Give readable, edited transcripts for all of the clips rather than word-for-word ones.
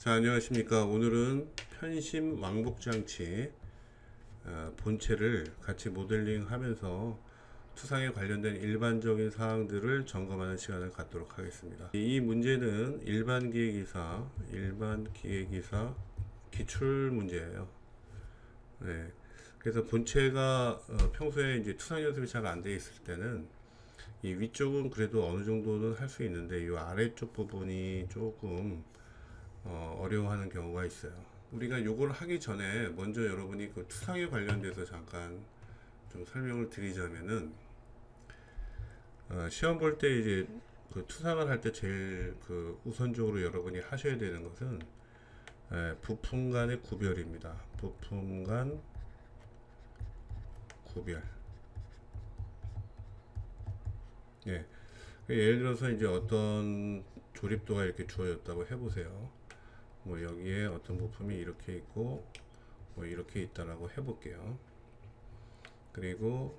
자, 안녕하십니까. 오늘은 편심 왕복 장치 본체를 같이 모델링 하면서 투상에 관련된 일반적인 사항들을 점검하는 시간을 갖도록 하겠습니다. 이 문제는 일반 기계기사 기출 문제예요. 네. 그래서 본체가 평소에 이제 투상 연습이 잘 안 돼 있을 때는 이 위쪽은 그래도 어느 정도는 할 수 있는데 이 아래쪽 부분이 조금 어려워하는 경우가 있어요. 우리가 요걸 하기 전에 먼저 여러분이 그 투상에 관련돼서 잠깐 좀 설명을 드리자면은 시험 볼 때 이제 그 투상을 할 때 제일 그 우선적으로 여러분이 하셔야 되는 것은 부품 간의 구별입니다. 부품 간 구별. 예. 예를 들어서 이제 어떤 조립도가 이렇게 주어졌다고 해보세요. 뭐 여기에 어떤 부품이 이렇게 있고 뭐 이렇게 있다라고 해볼게요. 그리고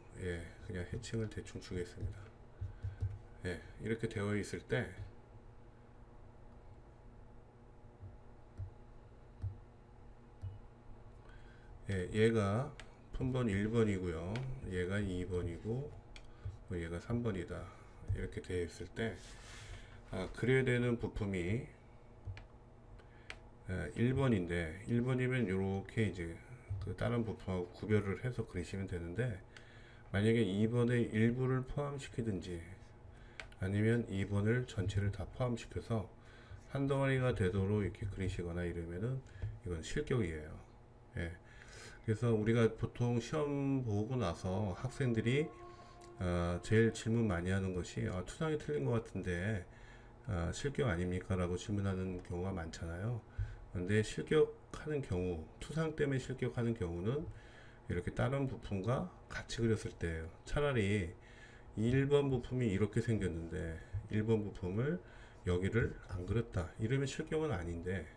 그냥 해칭을 대충 주겠습니다. 이렇게 되어 있을 때 얘가 품번 1번이고요. 얘가 2번이고 뭐 얘가 3번이다. 이렇게 되어 있을 때 그려야 되는 부품이 1번인데 1번이면 이렇게 이제 그 다른 부품하고 구별을 해서 그리시면 되는데, 만약에 2번의 일부를 포함시키든지 아니면 2번을 전체를 다 포함시켜서 한 덩어리가 되도록 이렇게 그리시거나 이러면은 이건 실격이에요. 그래서 우리가 보통 시험 보고 나서 학생들이 제일 질문 많이 하는 것이 투상이 틀린 것 같은데 실격 아닙니까? 라고 질문하는 경우가 많잖아요. 근데 실격하는 경우, 투상 때문에 실격하는 경우는 이렇게 다른 부품과 같이 그렸을 때예요. 차라리 1번 부품이 이렇게 생겼는데 1번 부품을 여기를 안 그렸다 이러면 실격은 아닌데,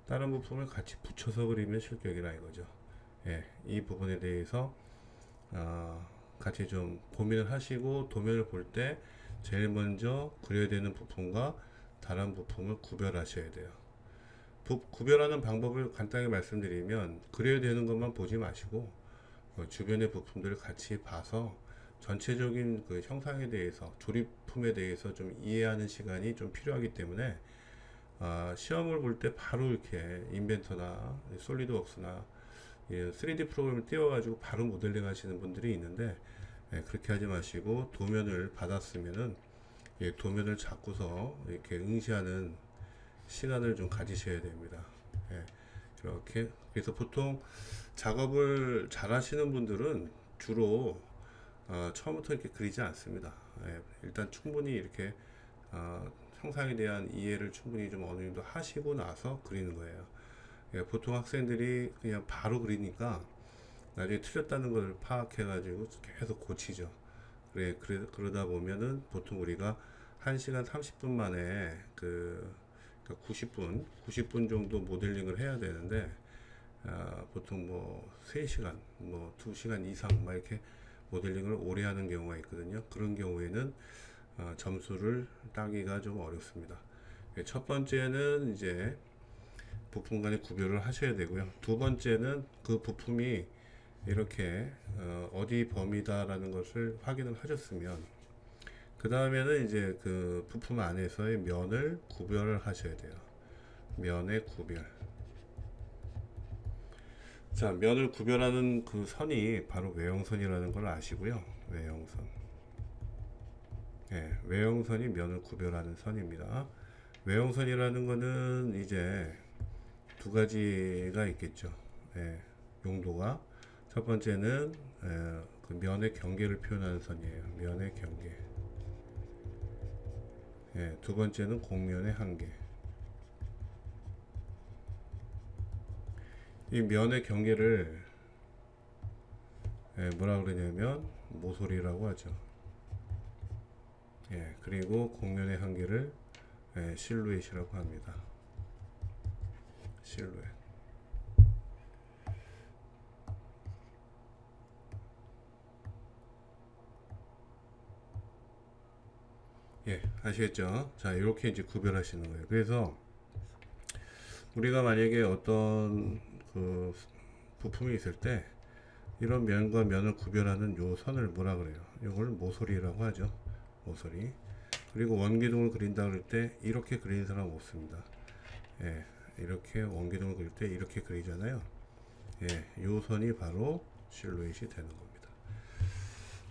다른 부품을 같이 붙여서 그리면 실격이라 이거죠. 이 부분에 대해서 같이 좀 고민을 하시고 도면을 볼 때 제일 먼저 그려야 되는 부품과 다른 부품을 구별하셔야 돼요. 구별하는 방법을 간단히 말씀드리면, 그려야 되는 것만 보지 마시고 주변의 부품들을 같이 봐서 전체적인 그 형상에 대해서, 조립품에 대해서 좀 이해하는 시간이 좀 필요하기 때문에 시험을 볼 때 바로 이렇게 인벤터나 솔리드웍스나 3D 프로그램을 띄워가지고 바로 모델링 하시는 분들이 있는데, 그렇게 하지 마시고 도면을 받았으면은 도면을 잡고서 이렇게 응시하는 시간을 좀 가지셔야 됩니다. 이렇게. 그래서 보통 작업을 잘 하시는 분들은 주로 처음부터 이렇게 그리지 않습니다. 일단 충분히 이렇게 형상에 대한 이해를 충분히 좀 어느 정도 하시고 나서 그리는 거예요. 보통 학생들이 그냥 바로 그리니까 나중에 틀렸다는 걸 파악해 가지고 계속 고치죠. 그러다 보면은 보통 우리가 1시간 30분 만에 그러니까 90분 정도 모델링을 해야 되는데 보통 뭐 3시간 뭐 2시간 이상 막 이렇게 모델링을 오래 하는 경우가 있거든요. 그런 경우에는 점수를 따기가 좀 어렵습니다. 첫 번째는 이제 부품 간의 구별을 하셔야 되고요. 두 번째는 그 부품이 이렇게 어디 범위다라는 것을 확인을 하셨으면, 그 다음에는 이제 그 부품 안에서의 면을 구별을 하셔야 돼요. 면의 구별. 자, 면을 구별하는 그 선이 바로 외형선이라는 걸 아시고요. 외형선. 외형선이 면을 구별하는 선입니다. 외형선이라는 거는 이제 두 가지가 있겠죠. 용도가. 첫 번째는 그 면의 경계를 표현하는 선이에요. 면의 경계. 두 번째는 곡면의 한계. 이 면의 경계를 뭐라 그러냐면 모서리라고 하죠. 그리고 곡면의 한계를 실루엣이라고 합니다. 실루엣. 아시겠죠? 자, 이렇게 이제 구별하시는 거예요. 그래서 우리가 만약에 어떤 그 부품이 있을 때 이런 면과 면을 구별하는 요 선을 뭐라 그래요? 이걸 모서리라고 하죠. 모서리. 그리고 원기둥을 그린다 그럴 때 이렇게 그리는 사람 없습니다. 예, 이렇게 원기둥을 그릴 때 이렇게 그리잖아요. 예, 요 선이 바로 실루엣이 되는 겁니다.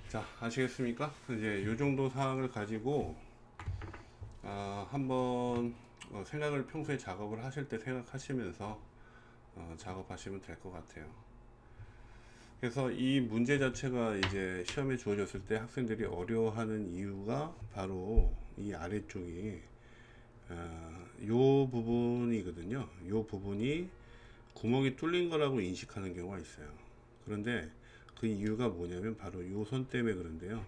자, 아시겠습니까? 이제 요 정도 사항을 가지고 한번 생각을 평소에 작업을 하실 때 생각하시면서 작업하시면 될 것 같아요. 그래서 이 문제 자체가 이제 시험에 주어졌을 때 학생들이 어려워하는 이유가 바로 이 아래쪽이 요 부분이거든요. 요 부분이 구멍이 뚫린 거라고 인식하는 경우가 있어요. 그런데 그 이유가 뭐냐면 바로 요 선 때문에 그런데요.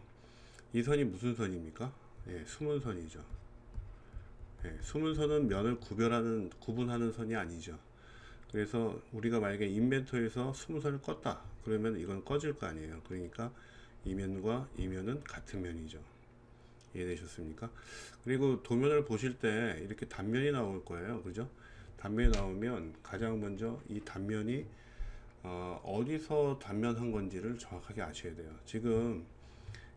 이 선이 무슨 선입니까? 예, 숨은 선이죠. 예, 숨은 선은 면을 구분하는 선이 아니죠. 그래서 우리가 만약에 인벤토에서 숨은 선을 껐다 그러면 이건 꺼질 거 아니에요. 그러니까 이 면과 이 면은 같은 면이죠. 이해되셨습니까? 그리고 도면을 보실 때 이렇게 단면이 나올 거예요. 그죠? 단면이 나오면 가장 먼저 이 단면이 어디서 단면한 건지를 정확하게 아셔야 돼요. 지금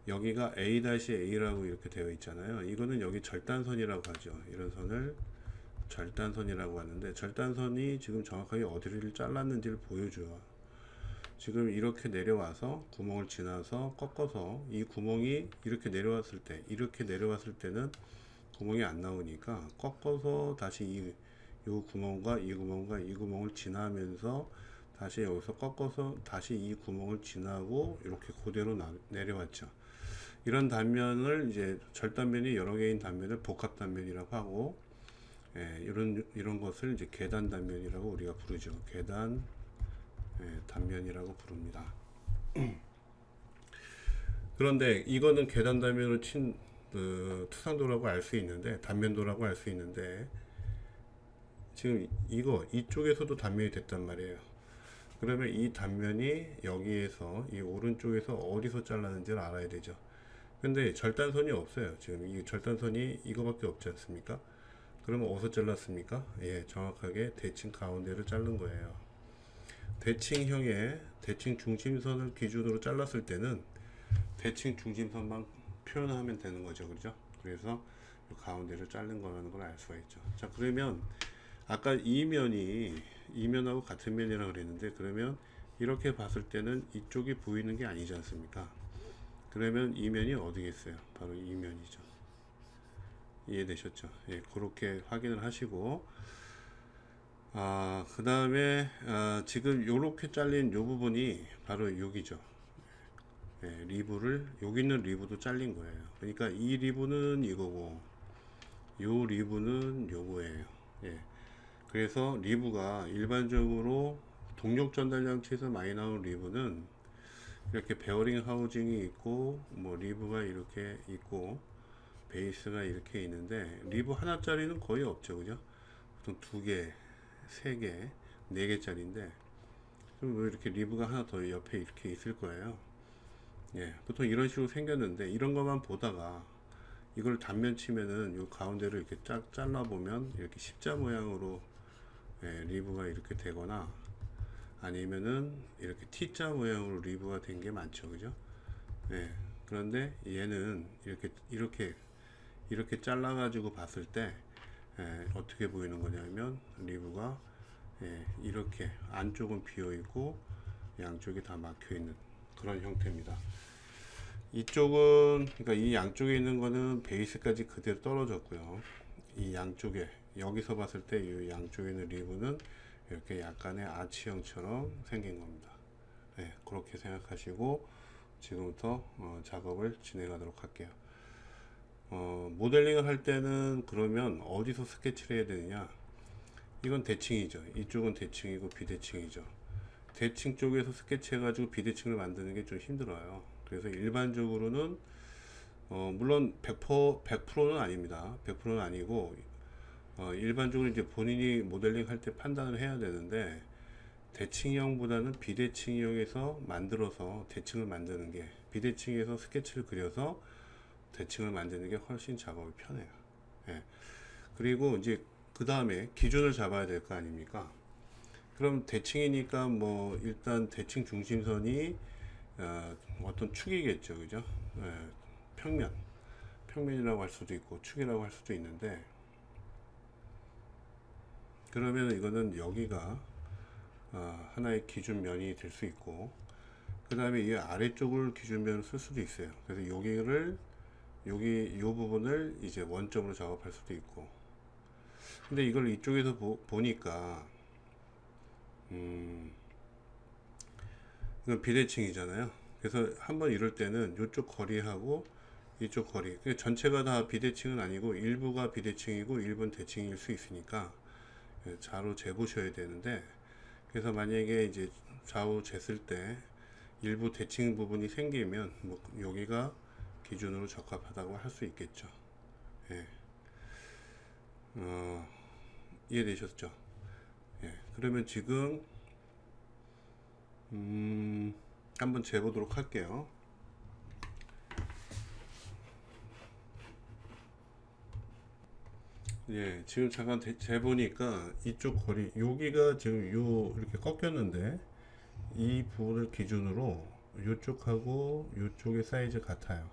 여기가 A-A라고 이렇게 되어 있잖아요. 이거는 여기 절단선이라고 하죠. 이런 선을 절단선이라고 하는데 절단선이 지금 정확하게 어디를 잘랐는지를 보여줘요. 지금 이렇게 내려와서 구멍을 지나서 꺾어서 이 구멍이 이렇게 내려왔을 때는 구멍이 안 나오니까 꺾어서 다시 이 구멍과 이 구멍과 이 구멍을 지나면서 다시 여기서 꺾어서 다시 이 구멍을 지나고 이렇게 그대로 내려왔죠. 이런 단면을 이제 절단면이 여러 개인 단면을 복합 단면이라고 하고, 예, 이런 것을 이제 계단 단면이라고 우리가 부르죠. 계단 단면이라고 부릅니다. 그런데 이거는 계단 단면으로 친 투상도라고 알 수 있는데 단면도라고 알 수 있는데 지금 이쪽에서도 단면이 됐단 말이에요. 그러면 이 단면이 여기에서 이 오른쪽에서 어디서 잘랐는지를 알아야 되죠. 근데 절단선이 없어요. 지금 이 절단선이 이거밖에 없지 않습니까? 그러면 어디서 잘랐습니까? 예, 정확하게 대칭 가운데를 자른 거예요. 대칭형의 대칭 중심선을 기준으로 잘랐을 때는 대칭 중심선만 표현하면 되는 거죠. 그죠? 그래서 가운데를 자른 거라는 걸 알 수가 있죠. 자, 그러면 아까 이면하고 같은 면이라고 그랬는데 그러면 이렇게 봤을 때는 이쪽이 보이는 게 아니지 않습니까? 그러면 이 면이 어디겠어요? 바로 이 면이죠. 이해되셨죠? 예, 그렇게 확인을 하시고 그 다음에 지금 요렇게 잘린 요 부분이 바로 여기죠. 예, 여기 있는 리브도 잘린 거예요. 그러니까 이 리브는 이거고 요 리브는 요거예요. 예. 그래서 리브가 일반적으로 동력 전달 장치에서 많이 나오는 리브는 이렇게 베어링 하우징이 있고 뭐 리브가 이렇게 있고 베이스가 이렇게 있는데 리브 하나짜리는 거의 없죠. 그죠? 보통 2개, 3개, 4개짜리인데 좀 이렇게 리브가 하나 더 옆에 이렇게 있을 거예요. 예, 보통 이런 식으로 생겼는데 이런 것만 보다가 이걸 단면 치면은 요 가운데를 이렇게 잘라 보면 이렇게 십자 모양으로 예, 리브가 이렇게 되거나 아니면은 이렇게 T자 모양으로 리브가 된 게 많죠. 그죠? 예, 그런데 얘는 이렇게 잘라 가지고 봤을 때 어떻게 보이는 거냐면 리브가 이렇게 안쪽은 비어 있고 양쪽이 다 막혀 있는 그런 형태입니다. 이쪽은 그러니까 이 양쪽에 있는 거는 베이스까지 그대로 떨어졌고요. 이 양쪽에 여기서 봤을 때 이 양쪽에 있는 리브는 이렇게 약간의 아치형처럼 생긴 겁니다. 네, 그렇게 생각하시고 지금부터 작업을 진행하도록 할게요. 모델링을 할 때는 그러면 어디서 스케치를 해야 되느냐? 이건 대칭이죠. 이쪽은 대칭이고 비대칭이죠. 대칭 쪽에서 스케치 해가지고 비대칭을 만드는 게 좀 힘들어요. 그래서 일반적으로는 물론 100%는 아닙니다. 100%는 아니고 일반적으로 이제 본인이 모델링 할 때 판단을 해야 되는데 대칭형보다는 비대칭형에서 만들어서 대칭을 만드는 게 비대칭에서 스케치를 그려서 대칭을 만드는 게 훨씬 작업이 편해요. 예. 그리고 이제 그 다음에 기준을 잡아야 될 거 아닙니까? 그럼 대칭이니까 뭐 일단 대칭 중심선이 어떤 축이겠죠, 그죠? 예, 평면이라고 할 수도 있고 축이라고 할 수도 있는데, 그러면 이거는 여기가 하나의 기준면이 될 수 있고, 그 다음에 이 아래쪽을 기준면으로 쓸 수도 있어요. 그래서 여기 요 부분을 이제 원점으로 작업할 수도 있고. 근데 이걸 이쪽에서 보니까 이건 비대칭이잖아요. 그래서 한번 이럴 때는 이쪽 거리하고 이쪽 거리, 전체가 다 비대칭은 아니고 일부가 비대칭이고 일부는 대칭일 수 있으니까 좌우 재보셔야 되는데, 그래서 만약에 이제 좌우 쟀을 때 일부 대칭 부분이 생기면 뭐 여기가 기준으로 적합하다고 할 수 있겠죠. 예. 이해되셨죠? 예. 그러면 지금 한번 재보도록 할게요. 예, 지금 잠깐 재보니까 이쪽 거리, 여기가 지금 이렇게 꺾였는데, 이 부분을 기준으로 이쪽하고 이쪽의 사이즈 같아요.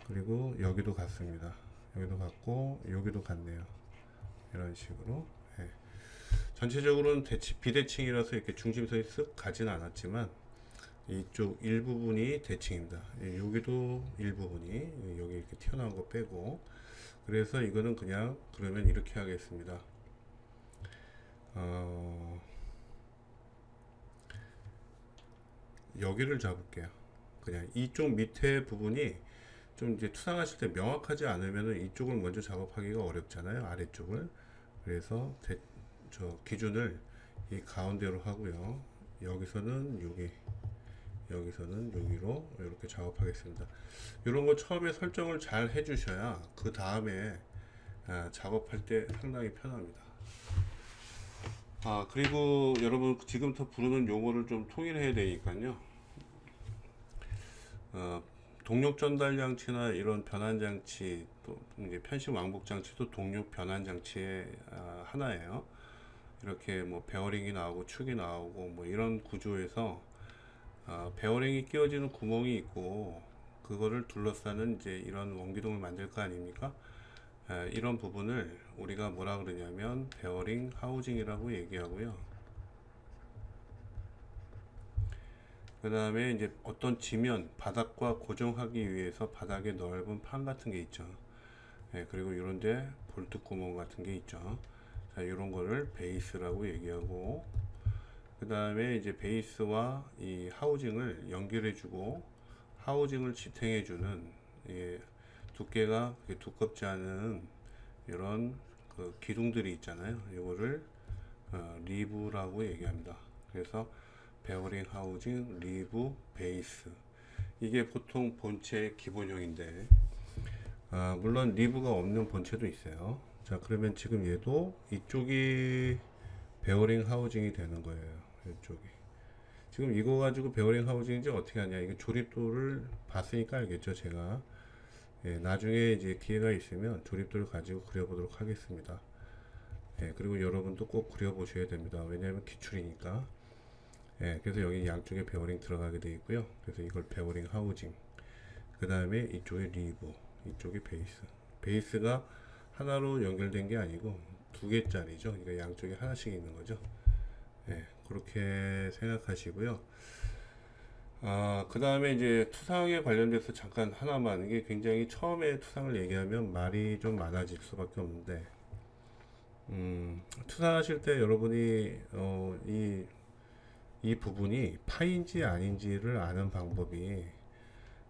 그리고 여기도 같습니다. 여기도 같고 여기도 같네요. 이런 식으로. 예. 전체적으로는 비대칭이라서 이렇게 중심선이 쓱 가진 않았지만 이쪽 일부분이 대칭입니다. 여기도 일부분이 여기 이렇게 튀어나온 거 빼고, 그래서 이거는 그냥 그러면 이렇게 하겠습니다. 여기를 잡을게요. 그냥 이쪽 밑에 부분이 좀 이제 투상하실 때 명확하지 않으면 이쪽을 먼저 작업하기가 어렵잖아요, 아래쪽을. 그래서 저 기준을 이 가운데로 하고요. 여기서는 여기, 여기서는 여기로 이렇게 작업하겠습니다. 이런 거 처음에 설정을 잘 해주셔야 그 다음에 작업할 때 상당히 편합니다. 그리고 여러분 지금부터 부르는 용어를 좀 통일해야 되니까요. 동력 전달 장치나 이런 변환 장치, 또 이제 편식 왕복 장치도 동력 변환 장치의 하나예요. 이렇게 뭐 베어링이 나오고 축이 나오고 뭐 이런 구조에서 베어링이 끼워지는 구멍이 있고, 그거를 둘러싸는 이제 이런 원기둥을 만들 거 아닙니까? 이런 부분을 우리가 뭐라 그러냐면 베어링 하우징이라고 얘기하고요. 그 다음에 이제 어떤 지면 바닥과 고정하기 위해서 바닥에 넓은 판 같은 게 있죠. 그리고 이런데 볼트 구멍 같은 게 있죠. 자, 이런 거를 베이스라고 얘기하고, 그 다음에 이제 베이스와 이 하우징을 연결해주고 하우징을 지탱해주는, 두께가 그렇게 두껍지 않은 이런 그 기둥들이 있잖아요. 이거를 리브라고 얘기합니다. 그래서 베어링 하우징, 리브, 베이스, 이게 보통 본체의 기본형인데, 물론 리브가 없는 본체도 있어요. 자, 그러면 지금 얘도 이쪽이 베어링 하우징이 되는 거예요. 이쪽이 지금 이거 가지고 베어링 하우징인지 어떻게 하냐, 이게 조립도를 봤으니까 알겠죠. 제가 나중에 이제 기회가 있으면 조립도를 가지고 그려보도록 하겠습니다. 그리고 여러분도 꼭 그려보셔야 됩니다. 왜냐하면 기출이니까. 그래서 여기 양쪽에 베어링 들어가게 되어 있고요. 그래서 이걸 베어링 하우징, 그 다음에 이쪽에 리브, 이쪽에 베이스. 베이스가 하나로 연결된 게 아니고 두 개짜리죠. 그러니까 양쪽에 하나씩 있는 거죠. 그렇게 생각하시고요. 그 다음에 이제 투상에 관련돼서 잠깐 하나만, 이게 굉장히 처음에 투상을 얘기하면 말이 좀 많아질 수밖에 없는데, 투상하실 때 여러분이 이 부분이 파인지 아닌지를 아는 방법이,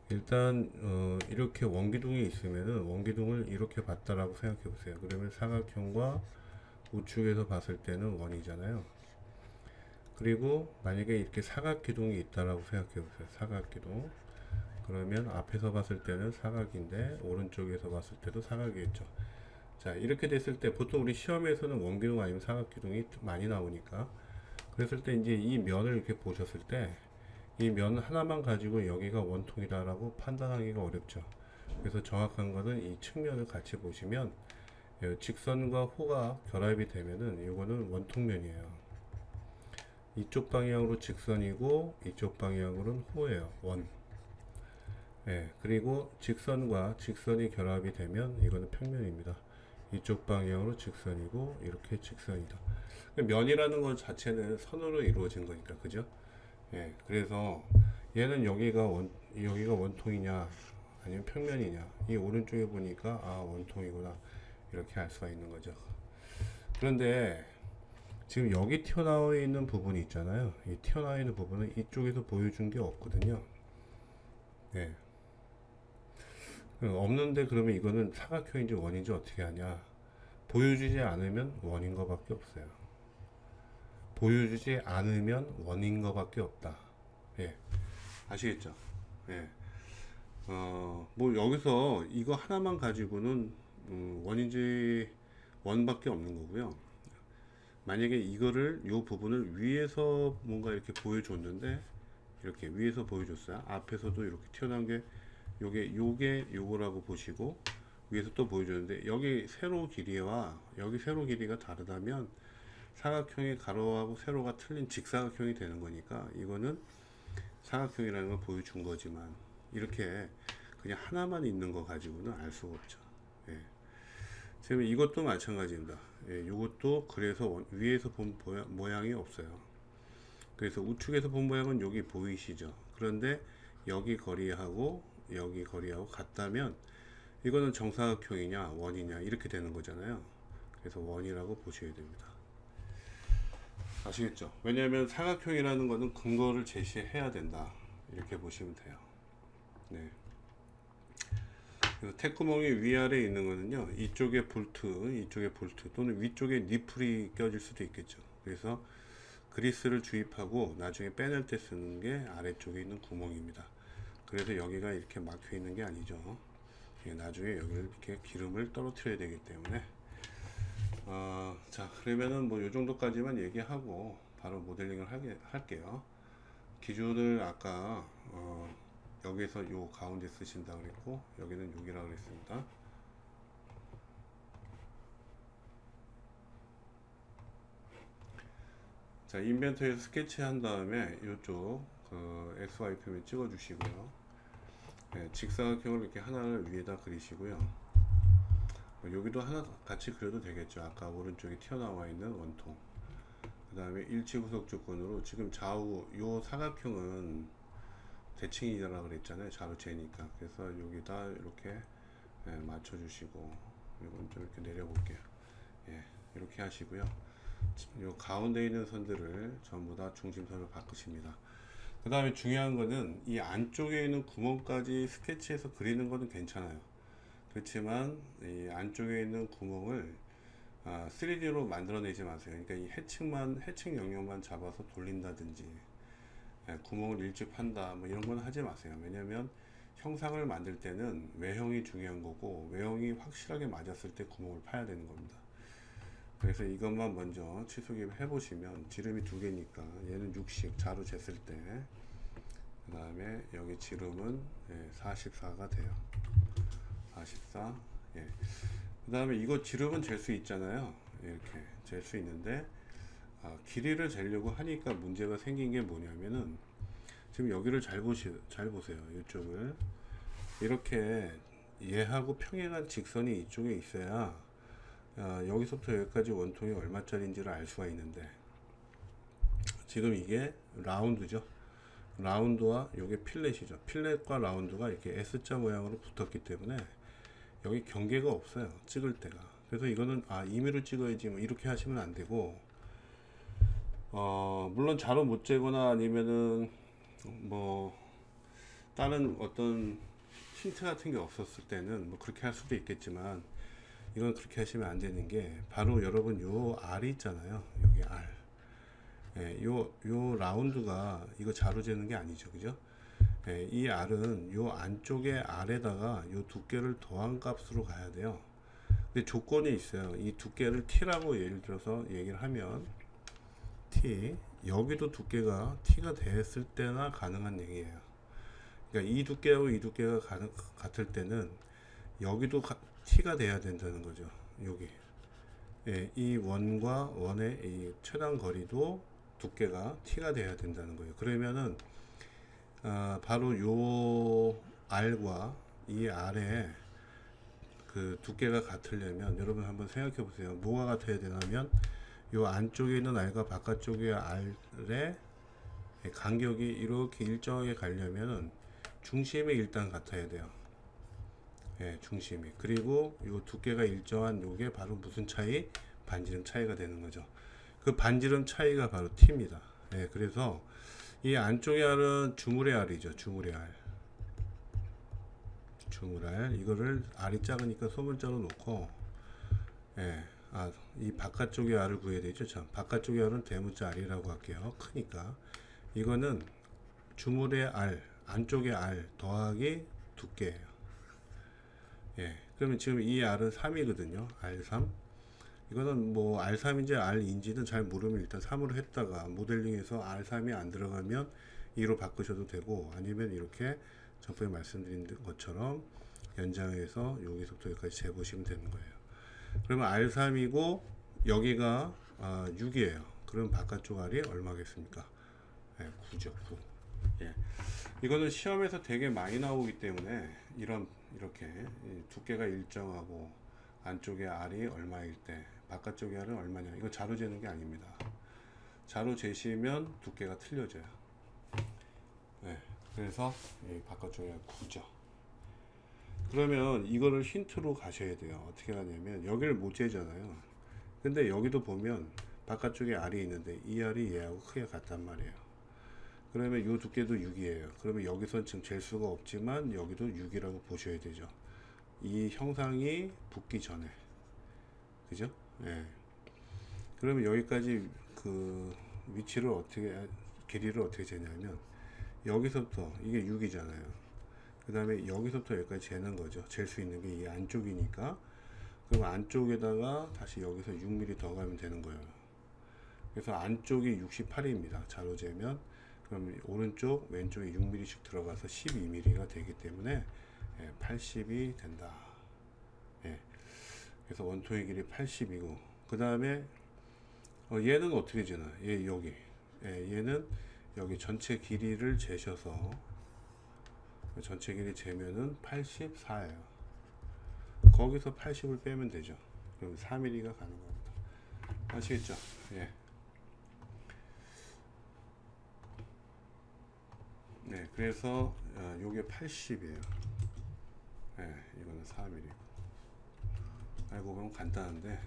일단 이렇게 원기둥이 있으면은 원기둥을 이렇게 봤다라고 생각해 보세요. 그러면 사각형과 우측에서 봤을 때는 원이잖아요. 그리고 만약에 이렇게 사각기둥이 있다라고 생각해 보세요. 사각기둥. 그러면 앞에서 봤을 때는 사각인데 오른쪽에서 봤을 때도 사각이겠죠. 자, 이렇게 됐을 때 보통 우리 시험에서는 원기둥 아니면 사각기둥이 많이 나오니까, 그랬을 때 이제 이 면을 이렇게 보셨을 때 이 면 하나만 가지고 여기가 원통이다라고 판단하기가 어렵죠. 그래서 정확한 거는 이 측면을 같이 보시면 직선과 호가 결합이 되면은 이거는 원통면이에요. 이쪽 방향으로 직선이고 이쪽 방향으로는 호예요. 원. 그리고 직선과 직선이 결합이 되면 이거는 평면입니다. 이쪽 방향으로 직선이고 이렇게 직선이다. 면이라는 것 자체는 선으로 이루어진 거니까, 그죠? 그래서 얘는 여기가 원통이냐 아니면 평면이냐, 이 오른쪽에 보니까 원통이구나, 이렇게 알 수가 있는 거죠. 그런데 지금 여기 튀어나와 있는 부분이 있잖아요. 이 튀어나와 있는 부분은 이쪽에서 보여준 게 없거든요. 없는데 그러면 이거는 사각형인지 원인지 어떻게 하냐? 보여주지 않으면 원인 거밖에 없어요. 보여주지 않으면 원인 거밖에 없다. 아시겠죠? 뭐 여기서 이거 하나만 가지고는 원인지 원밖에 없는 거고요. 만약에 이거를 요 부분을 위에서 뭔가 이렇게 보여줬는데, 이렇게 위에서 보여줬어요. 앞에서도 이렇게 튀어나온 게 요게 요거라고 보시고, 위에서 또 보여줬는데 여기 세로 길이와 여기 세로 길이가 다르다면 사각형의 가로하고 세로가 틀린 직사각형이 되는 거니까 이거는 사각형이라는 걸 보여준 거지만, 이렇게 그냥 하나만 있는 거 가지고는 알 수가 없죠. 지금 이것도 마찬가지입니다. 이것도 그래서 위에서 본 모양이 없어요. 그래서 우측에서 본 모양은 여기 보이시죠? 그런데 여기 거리하고 여기 거리하고 같다면 이거는 정사각형이냐 원이냐 이렇게 되는 거잖아요. 그래서 원이라고 보셔야 됩니다. 아시겠죠? 왜냐하면 사각형이라는 거는 근거를 제시해야 된다, 이렇게 보시면 돼요. 그래서 택구멍이 위아래에 있는 거는요, 이쪽에 볼트 또는 위쪽에 니플이 껴질 수도 있겠죠. 그래서 그리스를 주입하고 나중에 빼낼 때 쓰는 게 아래쪽에 있는 구멍입니다. 그래서 여기가 이렇게 막혀 있는 게 아니죠. 나중에 여기를 이렇게 기름을 떨어뜨려야 되기 때문에. 자, 그러면은 뭐 요 정도까지만 얘기하고 바로 모델링을 할게요. 기준을 아까 여기서 요 가운데 쓰신다 그랬고, 여기는 여기라 그랬습니다. 자, 인벤토리에서 스케치 한 다음에 이쪽 XY표면 찍어 주시고요. 직사각형을 이렇게 하나를 위에다 그리시고요. 여기도 하나 같이 그려도 되겠죠. 아까 오른쪽에 튀어나와 있는 원통, 그 다음에 일치구석 조건으로 지금 좌우 요 사각형은 대칭이라고 그랬잖아요. 자로체니까. 그래서 여기다 이렇게 맞춰 주시고, 이건 좀 이렇게 내려 볼게요. 이렇게 하시고요. 요 가운데 있는 선들을 전부 다 중심선으로 바꾸십니다. 그 다음에 중요한 거는 이 안쪽에 있는 구멍까지 스케치해서 그리는 거는 괜찮아요. 그렇지만 이 안쪽에 있는 구멍을 3D로 만들어내지 마세요. 그러니까 이 해칭 영역만 잡아서 돌린다든지 구멍을 일집한다 뭐 이런 건 하지 마세요. 왜냐면 형상을 만들 때는 외형이 중요한 거고, 외형이 확실하게 맞았을 때 구멍을 파야 되는 겁니다. 그래서 이것만 먼저 치수기를 해보시면, 지름이 두 개니까 얘는 60 자로 쟀을 때, 그 다음에 여기 지름은 44가 돼요. 44. 그 다음에 이거 지름은 잴 수 있잖아요. 이렇게 잴 수 있는데 길이를 재려고 하니까 문제가 생긴 게 뭐냐면은, 지금 여기를 잘 보세요. 이쪽을 이렇게 얘하고 평행한 직선이 이쪽에 있어야 여기서부터 여기까지 원통이 얼마짜리인지를 알 수가 있는데, 지금 이게 라운드죠. 라운드와 이게 필렛이죠. 필렛과 라운드가 이렇게 S자 모양으로 붙었기 때문에 여기 경계가 없어요, 찍을 때가. 그래서 이거는 임의로 찍어야지 뭐 이렇게 하시면 안 되고, 물론 자로 못 재거나 아니면은 뭐 다른 어떤 힌트 같은 게 없었을 때는 뭐 그렇게 할 수도 있겠지만, 이건 그렇게 하시면 안 되는 게, 바로 여러분 요 R이 있잖아요. 여기 R. 요 라운드가 이거 자로 재는 게 아니죠. 그죠? 이 R은 요 안쪽에 R에다가 요 두께를 더한 값으로 가야 돼요. 근데 조건이 있어요. 이 두께를 T라고 예를 들어서 얘기를 하면, T, 여기도 두께가 T가 됐을 때나 가능한 얘기예요. 그러니까 이 두께하고 이 두께가 같을 때는 여기도 T가 돼야 된다는 거죠. 여기. 예, 이 원과 원의 이 최단 거리도 두께가 t가 돼야 된다는 거예요. 그러면은 바로 요 R과 이 R의 그 두께가 같으려면 여러분 한번 생각해 보세요. 뭐가 같아야 되냐면 요 안쪽에 있는 R과 바깥쪽의 R의 간격이 이렇게 일정하게 가려면은 중심이 일단 같아야 돼요. 예, 중심이. 그리고 요 두께가 일정한 요게 바로 무슨 차이? 반지름 차이가 되는 거죠. 그 반지름 차이가 바로 t입니다. 예, 그래서 이 안쪽의 R은 주물의 R이죠. 주물의 R. 주물 R. 이거를 R이 작으니까 소문자로 놓고, 예, 이 바깥쪽의 R을 구해야 되죠. 참, 바깥쪽의 R은 대문자 R이라고 할게요. 크니까. 이거는 주물의 R, 안쪽의 R 더하기 두께예요. 예, 그러면 지금 이 R은 3이거든요. R3. 이거는 뭐 R3인지 R인지는 잘 모르면 일단 3으로 했다가 모델링에서 R3이 안 들어가면 2로 바꾸셔도 되고, 아니면 이렇게 전번에 말씀드린 것처럼 연장해서 여기서부터 여기까지 재보시면 되는 거예요. 그러면 R3이고 여기가 6이에요. 그럼 바깥쪽 R이 얼마겠습니까? 예, 9죠. 9. 예. 이거는 시험에서 되게 많이 나오기 때문에 이렇게 두께가 일정하고 안쪽에 R이 얼마일 때 바깥쪽에 R은 얼마냐, 이거 자로 재는 게 아닙니다. 자로 재시면 두께가 틀려져요. 네, 그래서 바깥쪽에 9죠. 그러면 이거를 힌트로 가셔야 돼요. 어떻게 하냐면 여기를 못 재잖아요. 근데 여기도 보면 바깥쪽에 R이 있는데 이 R이 얘하고 크게 같단 말이에요. 그러면 이 두께도 6이에요. 그러면 여기선 지금 잴 수가 없지만 여기도 6이라고 보셔야 되죠. 이 형상이 붙기 전에. 그죠? 예. 그러면 여기까지 그 위치를 길이를 어떻게 재냐면 여기서부터 이게 6이잖아요. 그 다음에 여기서부터 여기까지 재는 거죠. 잴 수 있는 게 이 안쪽이니까. 그럼 안쪽에다가 다시 여기서 6mm 더 가면 되는 거예요. 그래서 안쪽이 68입니다. 자로 재면. 그럼 오른쪽 왼쪽에 6mm씩 들어가서 12mm가 되기 때문에 80이 된다. 예. 그래서 원통의 길이 80이고, 그 다음에 얘는 어떻게 재나? 얘 여기. 얘는 여기 전체 길이를 재셔서 전체 길이 재면은 84예요. 거기서 80을 빼면 되죠. 그럼 4mm가 가는 겁니다. 아시겠죠? 예. 네, 그래서 요게 80이에요. 네, 이거는 4mm. 알고 보면 간단한데,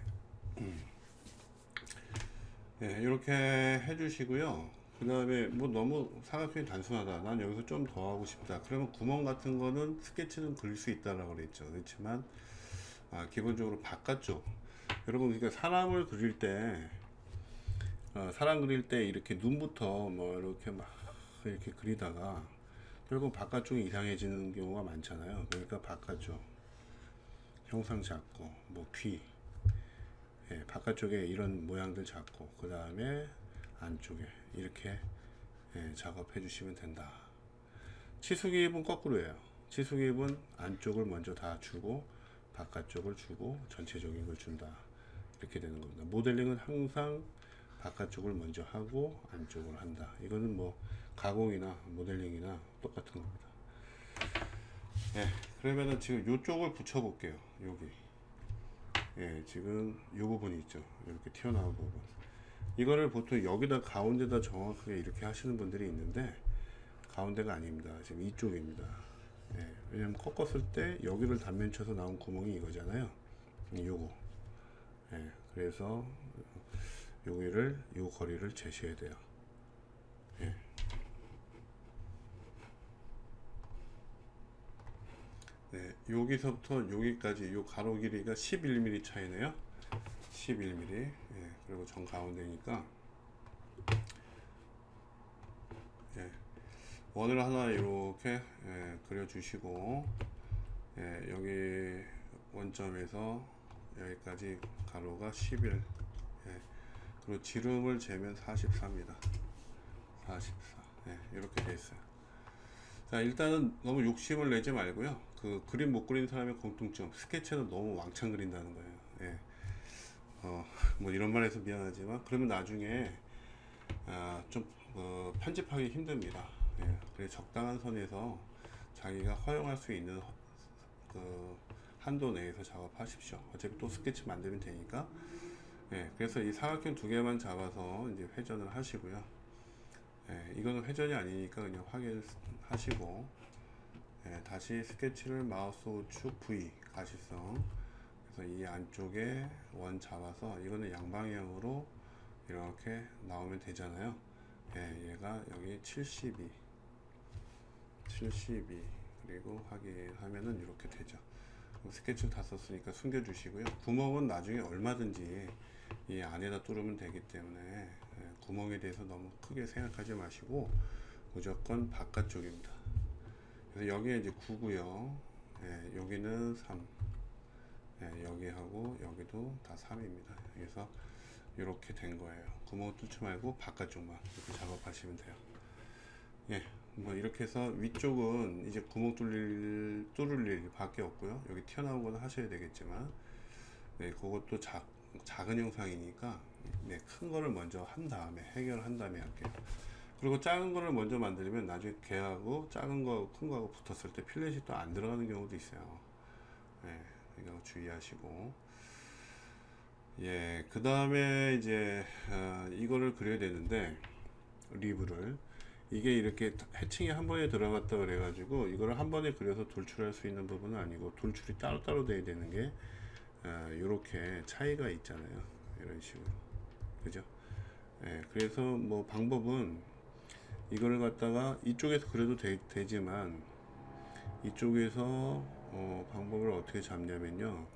네, 이렇게 해주시고요. 그 다음에 뭐 너무 사각형이 단순하다, 난 여기서 좀 더 하고 싶다, 그러면 구멍 같은 거는 스케치는 그릴 수 있다라고 그랬죠. 그렇지만 기본적으로 바깥쪽, 여러분 그러니까 사람을 그릴 때 사람 그릴 때 이렇게 눈부터 뭐 이렇게 막 이렇게 그리다가 결국 바깥쪽이 이상해지는 경우가 많잖아요. 그러니까 바깥쪽 형상 잡고 뭐 귀, 바깥쪽에 이런 모양들 잡고 그 다음에 안쪽에 이렇게 작업해 주시면 된다. 치수기입은 거꾸로예요. 치수기입은 안쪽을 먼저 다 주고 바깥쪽을 주고 전체적인 걸 준다, 이렇게 되는 겁니다. 모델링은 항상 바깥쪽을 먼저 하고 안쪽을 한다. 이거는 뭐 가공이나 모델링이나 똑같은 겁니다. 그러면은 지금 요쪽을 붙여 볼게요. 여기 지금 요 부분이 있죠. 이렇게 튀어나온 부분, 이거를 보통 여기다 가운데다 정확하게 이렇게 하시는 분들이 있는데 가운데가 아닙니다. 지금 이쪽입니다. 왜냐면 꺾었을 때 여기를 단면 쳐서 나온 구멍이 이거잖아요. 요거. 그래서 여기를 요 거리를 재셔야 돼요. 여기서부터 여기까지 요 가로 길이가 11mm 차이네요. 11mm. 그리고 정 가운데니까 원을 하나 이렇게 그려주시고, 여기 원점에서 여기까지 가로가 11, 그리고 지름을 재면 44입니다. 44. 이렇게 돼 있어요. 자, 일단은 너무 욕심을 내지 말고요. 그 그림 못 그리는 사람의 공통점, 스케치는 너무 왕창 그린다는 거예요. 예. 뭐 이런 말 해서 미안하지만 그러면 나중에 좀 편집하기 힘듭니다. 예. 그래서 적당한 선에서 자기가 허용할 수 있는 그 한도 내에서 작업하십시오. 어차피 또 스케치 만들면 되니까. 예. 그래서 이 사각형 두 개만 잡아서 이제 회전을 하시고요. 예. 이거는 회전이 아니니까 그냥 확인하시고, 예. 다시 스케치를 마우스 우측 V 가시성. 그래서 이 안쪽에 원 잡아서 이거는 양방향으로 이렇게 나오면 되잖아요. 예, 얘가 여기 72 그리고 확인하면은 이렇게 되죠. 스케치를 다 썼으니까 숨겨 주시고요. 구멍은 나중에 얼마든지 이 안에다 뚫으면 되기 때문에 구멍에 대해서 너무 크게 생각하지 마시고 무조건 바깥쪽입니다. 그래서 여기에 이제 9고요. 예, 여기는 3. 예, 여기하고 여기도 다 3입니다. 그래서 이렇게 된 거예요. 구멍 뚫지 말고 바깥쪽만 이렇게 작업하시면 돼요. 예, 뭐 이렇게 해서 위쪽은 이제 구멍 뚫을 일밖에 없고요. 여기 튀어나온 거는 하셔야 되겠지만, 네, 그것도 작은 영상이니까 네, 큰 거를 먼저 한 다음에 해결한 다음에 할게요. 그리고 작은 거를 먼저 만들면 나중에 걔하고 작은 거, 큰 거하고 붙었을 때 필렛이 또 안 들어가는 경우도 있어요. 네, 이거 주의하시고. 예, 그 다음에 이제 이거를 그려야 되는데 리브를 이게 이렇게 해칭이 한 번에 들어갔다 그래가지고 이거를 한 번에 그려서 돌출할 수 있는 부분은 아니고 돌출이 따로따로 돼야 되는 게 이렇게 차이가 있잖아요. 이런 식으로, 그죠? 예, 그래서 뭐 방법은 이거를 갖다가 이쪽에서 그려도 되지만 이쪽에서 방법을 어떻게 잡냐면요.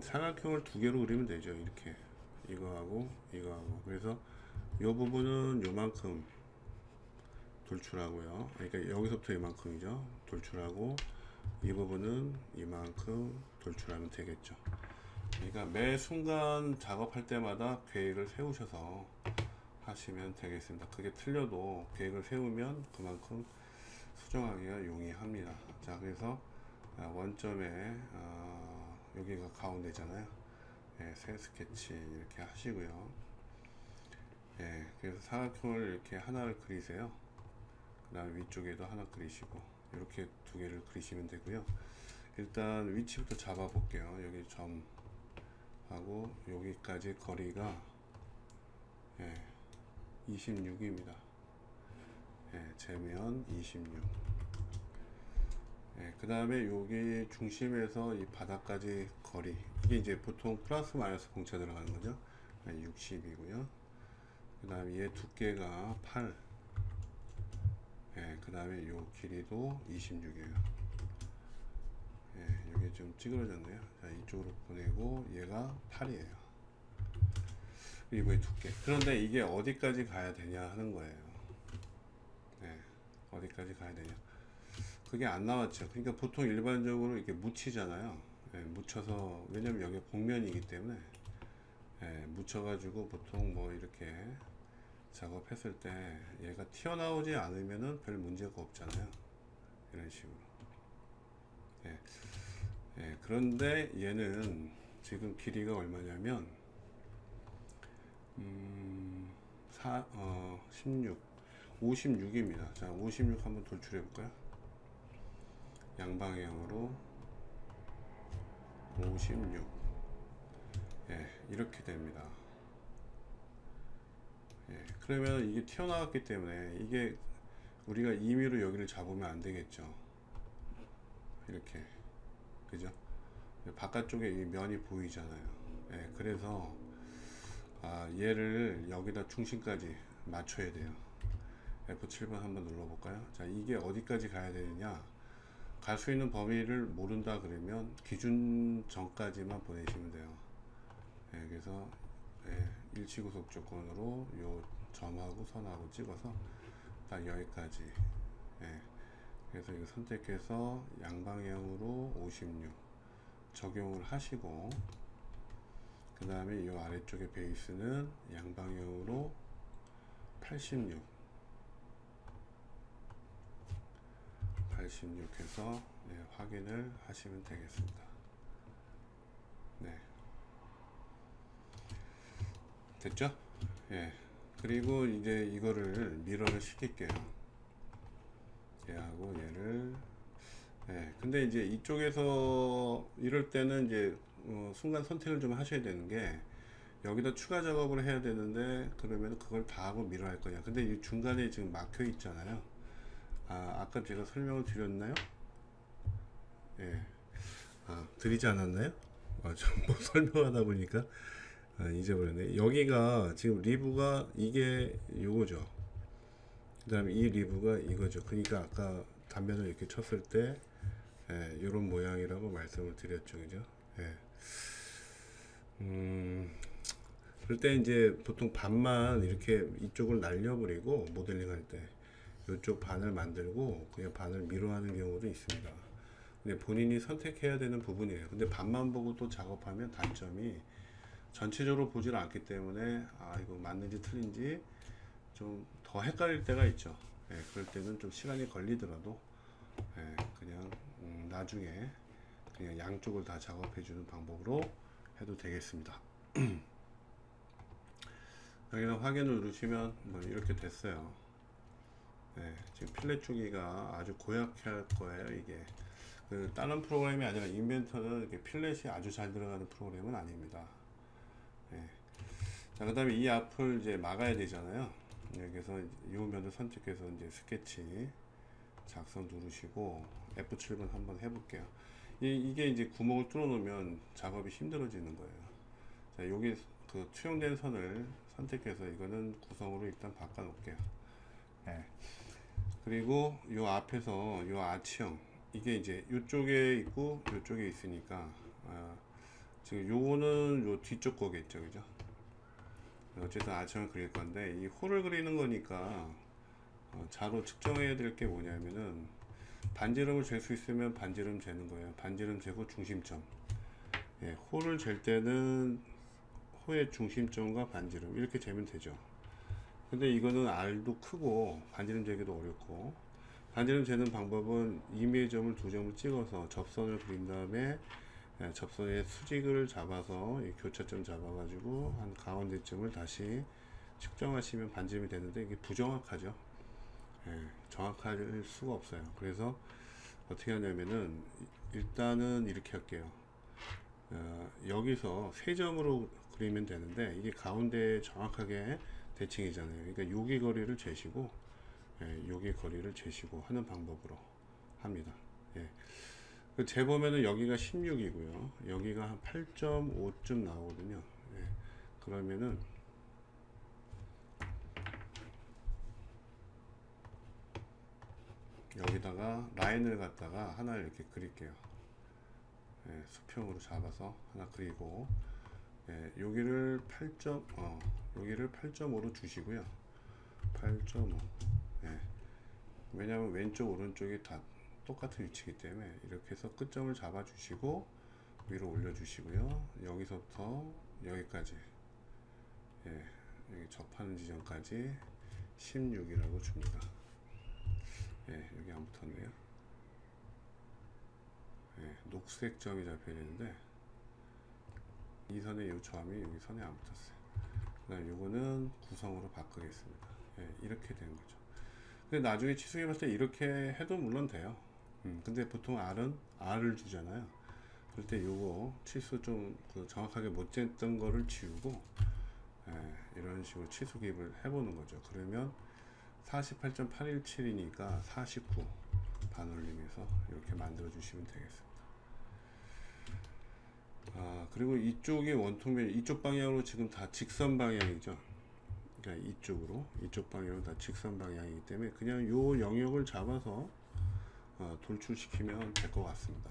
삼각형을 두 개로 그리면 되죠. 이렇게 이거하고 이거하고. 그래서 이 부분은 요만큼 돌출하고요. 그러니까 여기서부터 이만큼이죠. 돌출하고 이 부분은 이만큼 돌출하면 되겠죠. 그러니까 매 순간 작업할 때마다 계획을 세우셔서 하시면 되겠습니다. 그게 틀려도 계획을 세우면 그만큼 수정하기가 용이합니다. 자, 그래서 원점에 여기가 가운데잖아요. 예, 새 스케치 이렇게 하시고요. 예, 그래서 사각형을 이렇게 하나를 그리세요. 그 다음에 위쪽에도 하나 그리시고 이렇게 두 개를 그리시면 되고요. 일단 위치부터 잡아 볼게요. 여기 점하고 여기까지 거리가 26입니다. 재면 26. 그 다음에 여기 중심에서 이 바닥까지 거리, 이게 이제 보통 플러스 마이너스 공차 들어가는 거죠. 60이고요. 그 다음에 얘 두께가 8. 그 다음에 요 길이도 26이에요. 여기 좀 찌그러졌네요. 자, 이쪽으로 보내고 얘가 8이에요. 리브의 두께. 그런데 이게 어디까지 가야 되냐 하는 거예요. 어디까지 가야 되냐. 그게 안 나왔죠. 그러니까 보통 일반적으로 이렇게 묻히잖아요. 묻혀서, 왜냐면 여기 복면이기 때문에 묻혀가지고 보통 뭐 이렇게 작업했을 때 얘가 튀어나오지 않으면은 별 문제가 없잖아요. 이런 식으로. 그런데 얘는 지금 길이가 얼마냐면 16 56입니다. 자, 56 한번 돌출해 볼까요? 양방향으로 56. 이렇게 됩니다. 그러면 이게 튀어나왔기 때문에 이게 우리가 임의로 여기를 잡으면 안 되겠죠. 이렇게, 그죠? 바깥쪽에 이 면이 보이잖아요. 그래서 얘를 여기다 중심까지 맞춰야 돼요. F7번 한번 눌러볼까요? 자, 이게 어디까지 가야 되느냐? 갈 수 있는 범위를 모른다 그러면 기준 전까지만 보내시면 돼요. 그래서 일치구속 조건으로 요 점하고 선하고 찍어서 딱 여기까지. 그래서 이거 선택해서 양방향으로 56 적용을 하시고, 그 다음에 이 아래쪽에 베이스는 양방향으로 86 해서 확인을 하시면 되겠습니다. 네, 됐죠? 예. 그리고 이제 이거를 미러를 시킬게요. 얘하고 얘를. 예. 근데 이제 이쪽에서 이럴 때는 이제 순간 선택을 좀 하셔야 되는 게, 여기다 추가 작업을 해야 되는데 그러면 그걸 다 하고 미러 할 거냐. 근데 이 중간에 지금 막혀 있잖아요. 아까 제가 설명을 드렸나요? 예. 드리지 않았나요? 좀뭐 설명하다 보니까 잊어버렸네. 여기가 지금 리브가 이게 요거죠. 그 다음에 이 리브가 이거죠. 그러니까 아까 단면을 이렇게 쳤을 때 이런 모양이라고 말씀을 드렸죠. 그죠? 예. 그럴 때 이제 보통 반만 이렇게 이쪽을 날려버리고 모델링 할 때 이쪽 반을 만들고 그냥 반을 미뤄하는 경우도 있습니다. 근데 본인이 선택해야 되는 부분이에요. 근데 반만 보고 또 작업하면 단점이 전체적으로 보질 않기 때문에 이거 맞는지 틀린지 좀 더 헷갈릴 때가 있죠. 그럴 때는 좀 시간이 걸리더라도 그냥 나중에 그냥 양쪽을 다 작업해 주는 방법으로 해도 되겠습니다. 여기는 확인을 누르시면 뭐 이렇게 됐어요. 지금 필렛 주기가 아주 고약할 거예요. 이게 다른 프로그램이 아니라 인벤터는 이렇게 필렛이 아주 잘 들어가는 프로그램은 아닙니다. 자, 그 다음에 이 앞을 이제 막아야 되잖아요. 여기서 이 면을 선택해서 이제 스케치 작성 누르시고 F7번 한번 해볼게요. 이게 이제 구멍을 뚫어 놓으면 작업이 힘들어지는 거예요. 자, 여기 그 투영된 선을 선택해서 이거는 구성으로 일단 바꿔 놓을게요. 그리고 요 앞에서 요 아치형, 이게 이제 이쪽에 있고 이쪽에 있으니까 지금 요거는 요 뒤쪽 거겠죠, 그죠? 어쨌든 아치형을 그릴 건데, 이 홀을 그리는 거니까 자로 측정해야 될 게 뭐냐면은 반지름을 잴 수 있으면 반지름 재는 거예요. 반지름 재고 중심점. 홀을 잴 때는 홀의 중심점과 반지름 이렇게 재면 되죠. 근데 이거는 R도 크고 반지름 재기도 어렵고, 반지름 재는 방법은 임의의 점을 두 점을 찍어서 접선을 그린 다음에 접선의 수직을 잡아서 이 교차점 잡아가지고 한 가운데점을 다시 측정하시면 반지름이 되는데, 이게 부정확하죠. 정확할 수가 없어요. 그래서 어떻게 하냐면은 일단은 이렇게 할게요. 여기서 세 점으로 그리면 되는데, 이게 가운데에 정확하게 대칭이잖아요. 그러니까 여기 거리를 재시고 여기 거리를 재시고 하는 방법으로 합니다. 재보면은 여기가 16이고요. 여기가 한 8.5쯤 나오거든요. 그러면은 여기다가 라인을 갖다가 하나 이렇게 그릴게요. 수평으로 잡아서 하나 그리고, 여기를 8.5로 주시고요. 8.5. 왜냐하면 왼쪽 오른쪽이 다 똑같은 위치이기 때문에 이렇게 해서 끝점을 잡아 주시고 위로 올려 주시고요. 여기서부터 여기까지, 여기 접하는 지점까지 16이라고 줍니다. 여기 안 붙었네요. 녹색 점이 잡혀야 되는데 이 선에 이 점이 여기 선에 안 붙었어요. 그 다음 요거는 구성으로 바꾸겠습니다. 이렇게 되는 거죠. 근데 나중에 치수기 봤을 때 이렇게 해도 물론 돼요. 근데 보통 R을 주잖아요. 그럴 때 요거 치수 좀 정확하게 못 쟀던 거를 지우고 이런 식으로 치수 기입을 해보는 거죠. 그러면 48.817이니까 49 반올림해서 이렇게 만들어 주시면 되겠습니다. 그리고 이쪽이 원통면, 이쪽 방향으로 지금 다 직선 방향이죠. 그러니까 이쪽 방향으로 다 직선 방향이기 때문에 그냥 요 영역을 잡아서 돌출시키면 될 것 같습니다.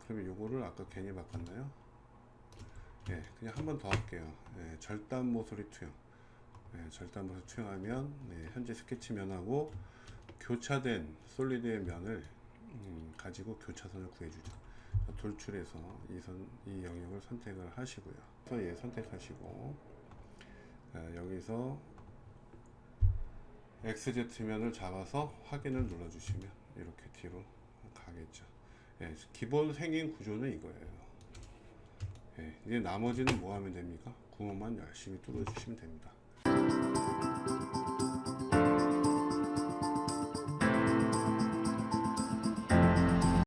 그러면 요거를 아까 괜히 바꿨나요? 그냥 한 번 더 할게요. 절단 모서리 투영. 절단 모서리 투영하면 현재 스케치면하고 교차된 솔리드의 면을 가지고 교차선을 구해주죠. 돌출해서 이 영역을 선택을 하시고요. 그래서 선택하시고, 여기서 XZ면을 잡아서 확인을 눌러주시면 이렇게 뒤로 가겠죠. 예, 기본 생긴 구조는 이거예요. 예, 이제 나머지는 뭐 하면 됩니까? 구멍만 열심히 뚫어주시면 됩니다.